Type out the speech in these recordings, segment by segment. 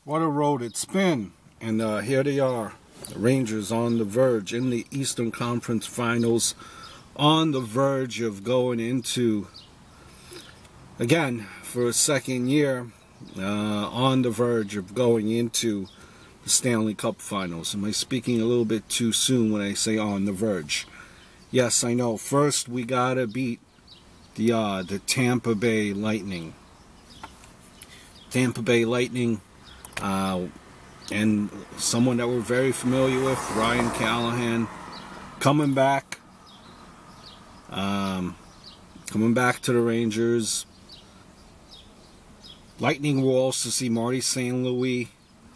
What a road it's been. And here they are, the Rangers on the verge in the Eastern Conference Finals, on the verge of going into, again, for a second year, on the verge of going into the Stanley Cup Finals. Am I speaking a little bit too soon when I say on the verge? Yes, I know. First, we gotta beat the Tampa Bay Lightning. Tampa Bay Lightning, and someone that we're very familiar with, Ryan Callahan, coming back to the Rangers. Lightning will also see Marty St. Louis,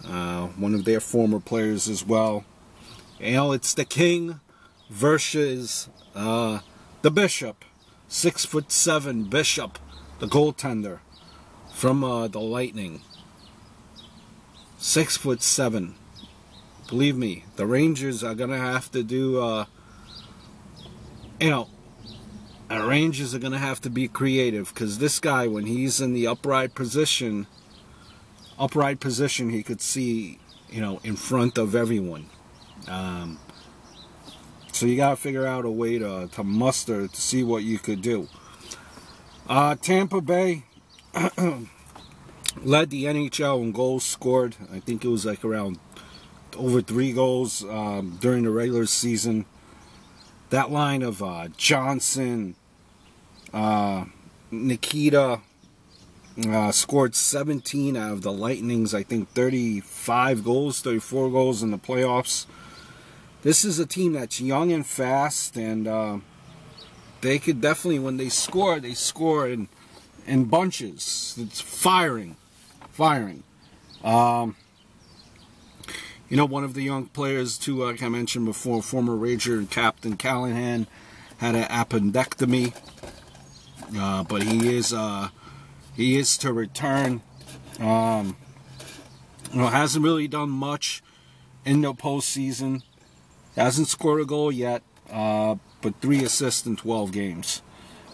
one of their former players as well. And it's the King versus the Bishop, 6'7" Bishop, the goaltender from the Lightning. 6'7". Believe me, the Rangers are gonna have to do, the Rangers are gonna have to be creative, because this guy, when he's in the upright position, he could see, in front of everyone. So you gotta figure out a way to muster to see what you could do. Tampa Bay led the NHL in goals scored. I think it was like around over 3 goals during the regular season. That line of Johnson, Nikita scored 17 out of the Lightning's, I think, 34 goals in the playoffs. This is a team that's young and fast, and they could definitely, when they score in bunches. It's firing. One of the young players, too, like I mentioned before, former Ranger Captain Callahan, had an appendectomy, but he is to return. Hasn't really done much in the postseason. Hasn't scored a goal yet, but 3 assists in 12 games.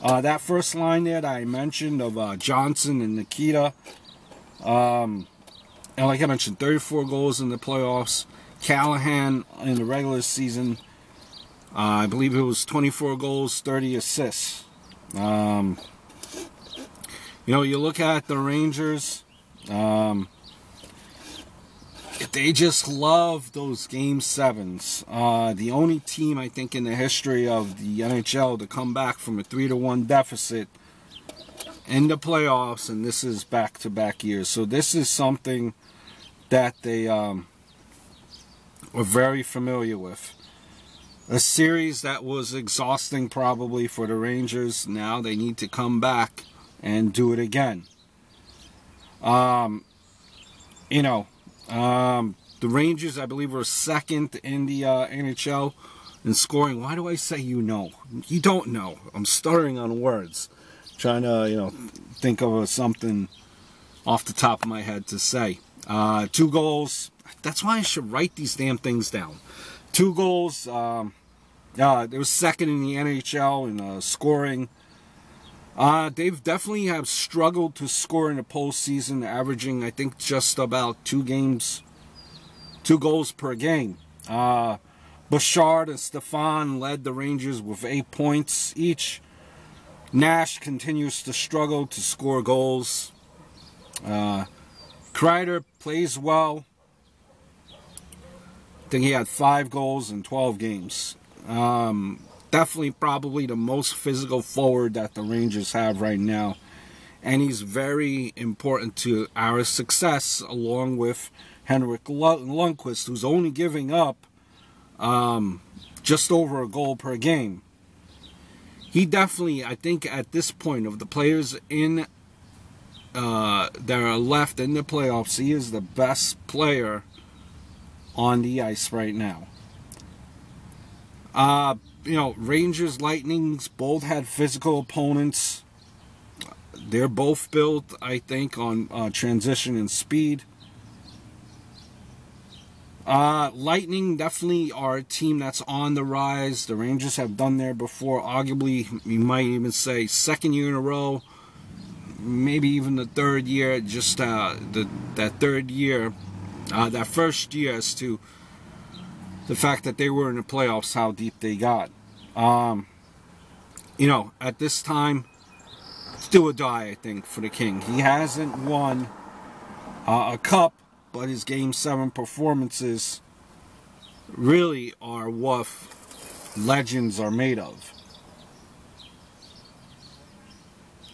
That first line there that I mentioned of Johnson and Nikita, and like I mentioned, 34 goals in the playoffs. Callahan in the regular season, I believe it was 24 goals, 30 assists. You look at the Rangers, they just love those Game 7s. The only team, I think, in the history of the NHL to come back from a 3-1 deficit in the playoffs, and this is back-to-back years. So this is something that they are very familiar with. A series that was exhausting probably for the Rangers. Now they need to come back and do it again. The Rangers, I believe, were second in the NHL in scoring. Why do I say you know? You don't know. I'm stuttering on words. Trying to, think of something off the top of my head to say. 2 goals. That's why I should write these damn things down. 2 goals. They were second in the NHL in scoring. They've definitely have struggled to score in the postseason, averaging, I think, just about 2 goals per game. Bouchard and Stefan led the Rangers with 8 points each. Nash continues to struggle to score goals. Kreider plays well. I think he had 5 goals in 12 games. Definitely probably the most physical forward that the Rangers have right now. And he's very important to our success, along with Henrik Lundqvist, who's only giving up just over a goal per game. He definitely, I think, at this point, of the players in that are left in the playoffs, he is the best player on the ice right now. Rangers, Lightnings both had physical opponents. They're both built, I think, on transition and speed. Lightning definitely are a team that's on the rise. The Rangers have done there before. Arguably, you might even say second year in a row. maybe even the third year, just that third year, that first year, as to the fact that they were in the playoffs, how deep they got. You know, at this time, it's do or die, I think, for the King. He hasn't won a cup, but his Game 7 performances really are what legends are made of.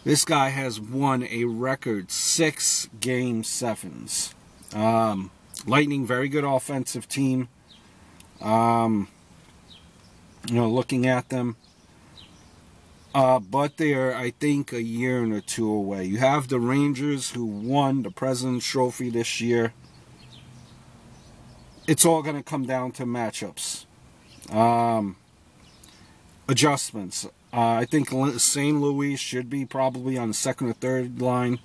This guy has won a record 6 Game 7s. Lightning, very good offensive team. You know, looking at them. But they are, I think, a year and 2 away. You have the Rangers, who won the President's Trophy this year. It's all going to come down to matchups. Adjustments. I think St. Louis should be probably on the second or third line.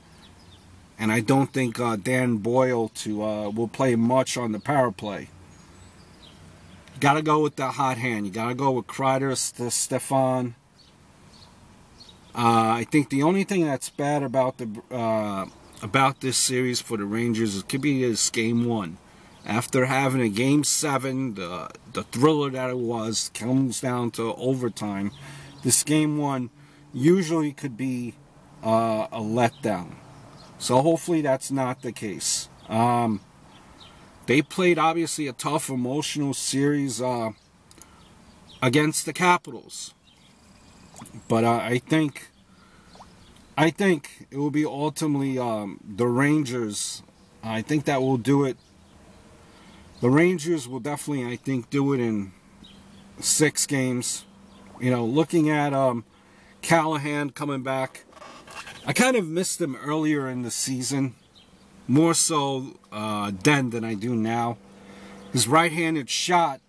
And I don't think Dan Boyle will play much on the power play. You got to go with the hot hand. You got to go with Kreider, Stefan. I think the only thing that's bad about this series for the Rangers could be is Game 1. After having a Game 7, the thriller that it was, comes down to overtime. This Game 1 usually could be a letdown. So hopefully that's not the case. They played, obviously, a tough, emotional series against the Capitals. But I think it will be ultimately the Rangers. I think that will do it. The Rangers will definitely, I think, do it in 6 games. You know, looking at Callahan coming back, I kind of missed him earlier in the season, more so then than I do now. His right-handed shot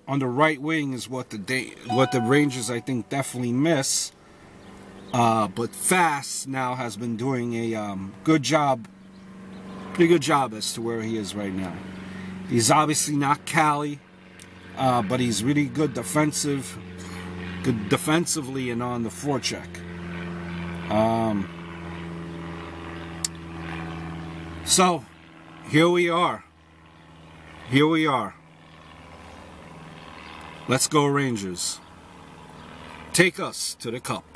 on the right wing is what the Rangers, I think, definitely miss. But Fast now has been doing a good job, pretty good job as to where he is right now. He's obviously not Cali, but he's really good defensively and on the forecheck. So here we are. Here we are. Let's go Rangers. Take us to the cup.